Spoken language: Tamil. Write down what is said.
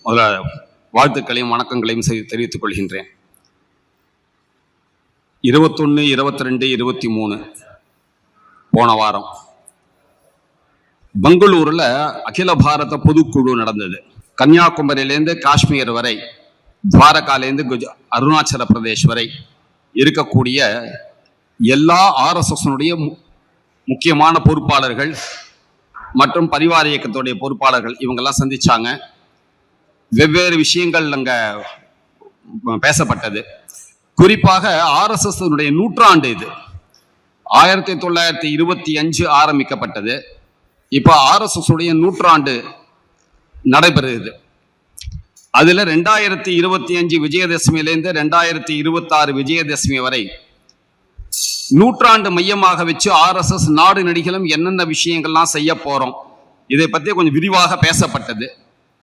முதல்ல வாழ்த்துக்களையும் வணக்கங்களையும் தெரிவித்துக் கொள்கின்றேன். 21, 22, 23 போன வாரம் பெங்களூர்ல அகில பாரத பொதுக்குழு நடந்தது. கன்னியாகுமரியிலேருந்து காஷ்மீர் வரை, துவாரகாலேருந்து அருணாச்சல பிரதேஷ் வரை இருக்கக்கூடிய எல்லா ஆர்எஸ்எஸ்னுடைய முக்கியமான பொறுப்பாளர்கள் மற்றும் பரிவார இயக்கத்துடைய பொறுப்பாளர்கள் இவங்கெல்லாம் சந்திச்சாங்க. வெவ்வேறு விஷயங்கள் அங்க பேசப்பட்டது. குறிப்பாக ஆர்எஸ்எஸ் நூற்றாண்டு இது 1925 ஆரம்பிக்கப்பட்டது. இப்ப ஆர்எஸ்எஸ் உடைய நூற்றாண்டு நடைபெறுகிறது. அதுல 2025 விஜயதசமியிலிருந்து 2026 விஜயதசமி வரை நூற்றாண்டு மையமாக வச்சு ஆர்எஸ்எஸ் நாடு நடிகளும் என்னென்ன விஷயங்கள்லாம் செய்ய போறோம் இதை பத்தி கொஞ்சம் விரிவாக பேசப்பட்டது.